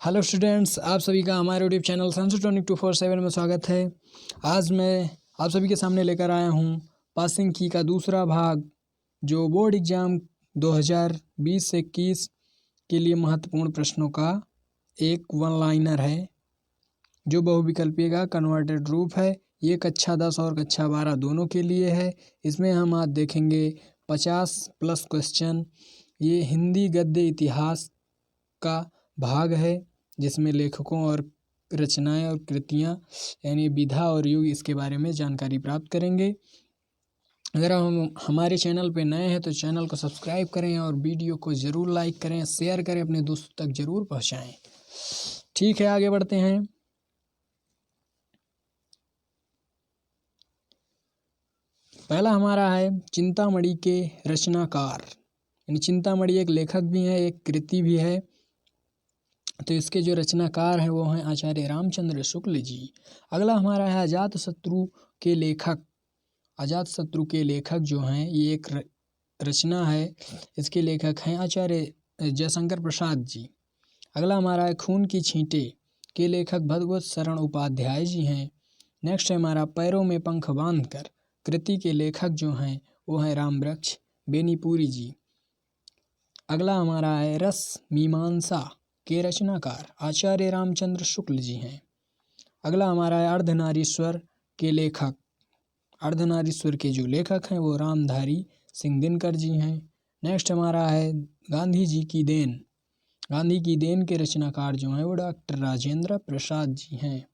Hello students, आप सभी का हमारे यूट्यूब चैनल सेंसोट्रॉनिक 247 में स्वागत है। आज मैं आप सभी के सामने लेकर आया हूँ पासिंग की का दूसरा भाग, जो बोर्ड एग्ज़ाम 2020 से 21 के लिए महत्वपूर्ण प्रश्नों का एक वन लाइनर है, जो बहुविकल्पीय का कन्वर्टेड रूप है। ये कक्षा 10 और कक्षा 12 दोनों के लिए है। इसमें हम आज देखेंगे 50+ क्वेश्चन। ये हिंदी गद्य इतिहास का भाग है, जिसमें लेखकों और रचनाएं और कृतियां यानी विधा और युग इसके बारे में जानकारी प्राप्त करेंगे। अगर हम हमारे चैनल पे नए हैं तो चैनल को सब्सक्राइब करें और वीडियो को ज़रूर लाइक करें, शेयर करें, अपने दोस्तों तक ज़रूर पहुंचाएं। ठीक है, आगे बढ़ते हैं। पहला हमारा है चिंतामणि के रचनाकार, यानी चिंतामणि एक लेखक भी है, एक कृति भी है। तो इसके जो रचनाकार हैं वो हैं आचार्य रामचंद्र शुक्ल जी। अगला हमारा है अजातशत्रु के लेखक। अजातशत्रु के लेखक जो हैं, ये एक रचना है, इसके लेखक हैं आचार्य जयशंकर प्रसाद जी। अगला हमारा है खून की छींटे के लेखक भगवत शरण उपाध्याय जी हैं। नेक्स्ट है हमारा पैरों में पंख बांधकर कृति के लेखक जो हैं वो हैं रामवृक्ष बेनीपुरी जी। अगला हमारा है रस मीमांसा के रचनाकार आचार्य रामचंद्र शुक्ल जी हैं। अगला हमारा है अर्धनारीश्वर के लेखक, अर्धनारीश्वर के जो लेखक हैं वो रामधारी सिंह दिनकर जी हैं। नेक्स्ट हमारा है गांधी जी की देन। गांधी की देन के रचनाकार जो हैं वो डॉक्टर राजेंद्र प्रसाद जी हैं।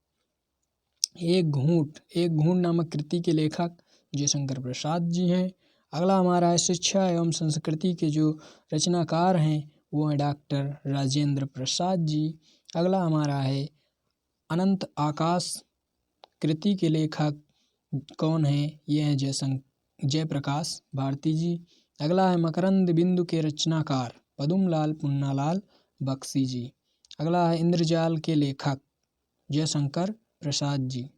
एक घूंट नामक कृति के लेखक जयशंकर प्रसाद जी हैं। अगला हमारा है शिक्षा एवं संस्कृति के जो रचनाकार हैं वो हैं डॉक्टर राजेंद्र प्रसाद जी। अगला हमारा है अनंत आकाश कृति के लेखक कौन हैं, ये हैं जयप्रकाश भारती जी। अगला है मकरंद बिंदु के रचनाकार पदुमलाल पुन्नालाल बख्शी जी। अगला है इंद्रजाल के लेखक जयशंकर प्रसाद जी।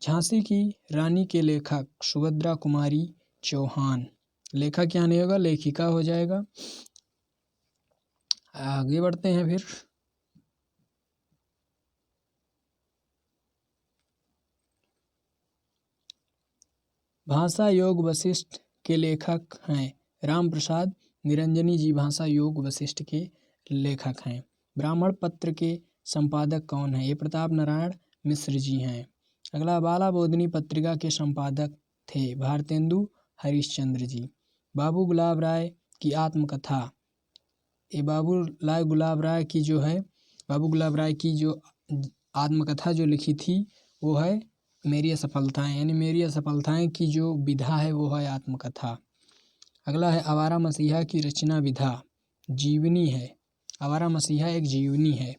झांसी की रानी के लेखक सुभद्रा कुमारी चौहान। लेखक यहाँ नहीं होगा, लेखिका हो जाएगा। आगे बढ़ते हैं फिर। भाषा योग वशिष्ठ के लेखक हैं राम प्रसाद निरंजनी जी। भाषा योग वशिष्ठ के लेखक हैं। ब्राह्मण पत्र के संपादक कौन है, ये प्रताप नारायण मिश्र जी हैं। अगला बाला बोधनी पत्रिका के संपादक थे भारतेंदु हरिश्चंद्र जी। बाबू गुलाब राय की आत्मकथा, ये बाबू गुलाब राय की जो आत्मकथा जो लिखी थी वो है मेरी असफलताएं, यानी मेरी असफलताएं की जो विधा है वो है आत्मकथा। अगला है आवारा मसीहा की रचना विधा जीवनी है। आवारा मसीहा एक जीवनी है।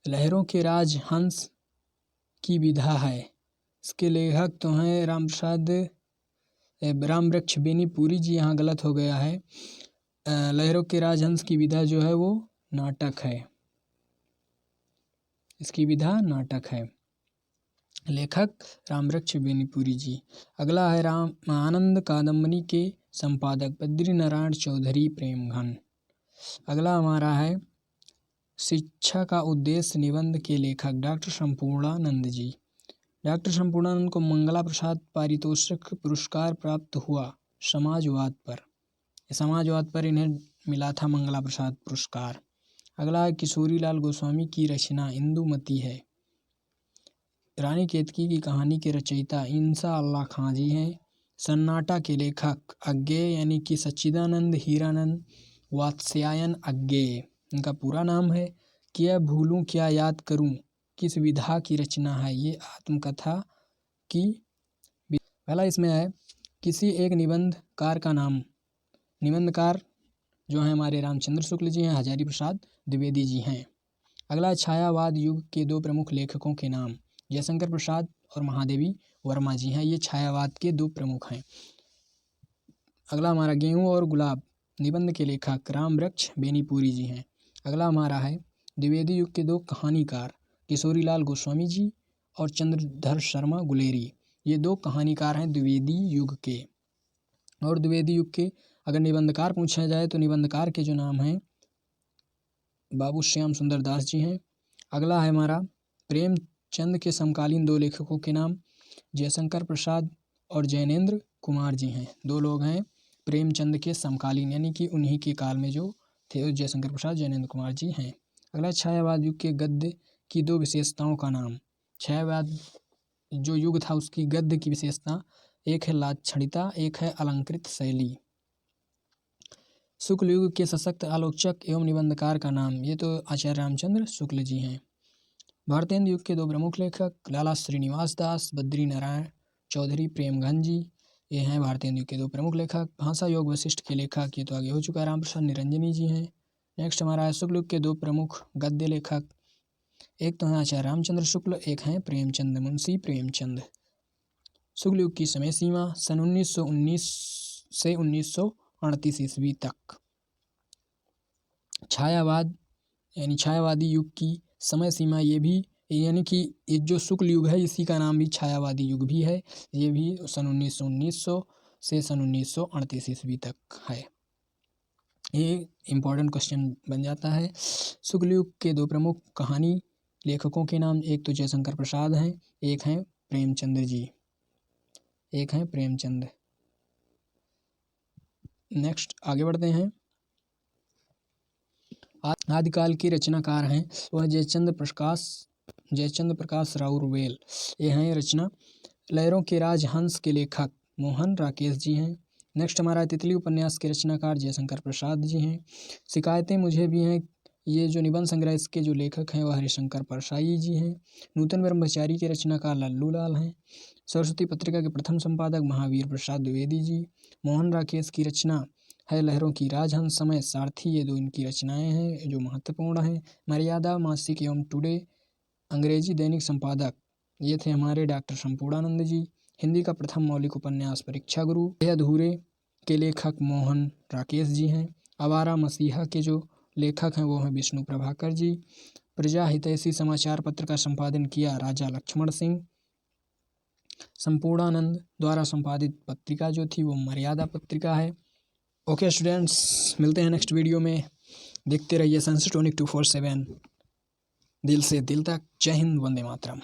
लहरों के राज हंस की विधा है, इसके लेखक तो हैं रामवृक्ष बेनीपुरी जी। यहाँ गलत हो गया है। लहरों के राजहंस की विधा जो है वो नाटक है, इसकी विधा नाटक है। लेखक रामवृक्ष बेनीपुरी जी। अगला है राम आनंद कादम्बनी के संपादक बद्री नारायण चौधरी प्रेमघन। अगला हमारा है शिक्षा का उद्देश्य निबंध के लेखक डॉक्टर संपूर्णानंद जी। डॉक्टर संपूर्णानंद को मंगला प्रसाद पारितोषिक पुरस्कार प्राप्त हुआ समाजवाद पर इन्हें मिला था मंगला प्रसाद पुरस्कार। अगला है किशोरीलाल गोस्वामी की रचना इंदुमती है। रानी केतकी की कहानी के रचयिता इंसा अल्लाह खां जी हैं। सन्नाटा के लेखक अज्ञेय यानी कि सच्चिदानंद हीरानंद वात्स्यायन अज्ञेय इनका पूरा नाम है। क्या भूलूं क्या याद करूं किस विधा की रचना है, ये आत्मकथा की। पहला इसमें है किसी एक निबंधकार का नाम। निबंधकार जो हैं हमारे रामचंद्र शुक्ल जी हैं, हजारी प्रसाद द्विवेदी जी हैं। अगला छायावाद युग के दो प्रमुख लेखकों के नाम जयशंकर प्रसाद और महादेवी वर्मा जी हैं, ये छायावाद के दो प्रमुख हैं। अगला हमारा गेहूं और गुलाब निबंध के लेखक रामवृक्ष बेनीपुरी जी हैं। अगला हमारा है द्विवेदी युग के दो कहानीकार किशोरीलाल गोस्वामी जी और चंद्रधर शर्मा गुलेरी, ये दो कहानीकार हैं द्विवेदी युग के। और द्विवेदी युग के अगर निबंधकार पूछा जाए तो निबंधकार के जो नाम हैं बाबू श्याम सुंदर दास जी हैं। अगला है हमारा प्रेमचंद के समकालीन 2 लेखकों के नाम जयशंकर प्रसाद और जैनेन्द्र कुमार जी हैं। 2 लोग हैं प्रेमचंद के समकालीन, यानी कि उन्हीं के काल में जो थे, जयशंकर प्रसाद, जैनेन्द्र कुमार जी हैं। अगला छायावाद युग के गद्य की 2 विशेषताओं का नाम। छायावाद जो युग था उसकी गद्य की विशेषता, एक है लाक्षणिकता, एक है अलंकृत शैली। शुक्ल युग के सशक्त आलोचक एवं निबंधकार का नाम, ये तो आचार्य रामचंद्र शुक्ल जी हैं। भारतेंदु युग के 2 प्रमुख लेखक लाला श्रीनिवास दास, बद्री नारायण चौधरी प्रेमघन जी, ये हैं भारतेंदु युग के 2 प्रमुख लेखक। भाषा योग वशिष्ठ के लेखक, ये तो आगे हो चुका है, राम प्रसाद निरंजनी जी हैं। नेक्स्ट हमारा है शुक्ल युग के 2 प्रमुख गद्य लेखक, एक तो हैं आचार्य रामचंद्र शुक्ल, एक हैं प्रेमचंद, मुंशी प्रेमचंद। शुक्ल युग की समय सीमा सन 1919 से 1938 ईस्वी तक। छायावाद यानी छायावादी युग की समय सीमा, ये भी यानी कि ये जो शुक्ल युग है इसी का नाम भी छायावादी युग भी है, ये भी सन 1900 से सन 1938 ईस्वी तक है। ये इम्पोर्टेंट क्वेश्चन बन जाता है। शुक्ल युग के 2 प्रमुख कहानी लेखकों के नाम, एक तो जयशंकर प्रसाद हैं, एक हैं प्रेमचंद जी, एक हैं प्रेमचंद। नेक्स्ट आगे बढ़ते हैं। आदिकाल के रचनाकार हैं वह जयचंद्र प्रकाश राउरवेल, ये हैं रचना। लहरों के राजहंस के लेखक मोहन राकेश जी हैं। नेक्स्ट हमारा तितली उपन्यास के रचनाकार जयशंकर प्रसाद जी हैं। शिकायतें मुझे भी हैं, ये जो निबंध संग्रह इसके जो लेखक हैं वह हरिशंकर परसाई जी हैं। नूतन ब्रह्मचारी के रचनाकार लल्लू लाल हैं। सरस्वती पत्रिका के प्रथम संपादक महावीर प्रसाद द्विवेदी जी। मोहन राकेश की रचना है लहरों की राजहंस, समय सारथी, ये 2 इनकी रचनाएं हैं जो महत्वपूर्ण हैं। मर्यादा मासिक एवं टुडे अंग्रेजी दैनिक संपादक, ये थे हमारे डॉक्टर संपूर्णानंद जी। हिंदी का प्रथम मौलिक उपन्यास परीक्षा गुरु अधूरे के लेखक मोहन राकेश जी हैं। आवारा मसीहा के जो लेखक हैं वो हैं विष्णु प्रभाकर जी। प्रजा हितैषी समाचार पत्र का संपादन किया राजा लक्ष्मण सिंह। संपूर्णानंद द्वारा संपादित पत्रिका जो थी वो मर्यादा पत्रिका है। ओके स्टूडेंट्स, मिलते हैं नेक्स्ट वीडियो में। देखते रहिए सनसेट 247, दिल से दिल तक। जय हिंद, वंदे मातरम।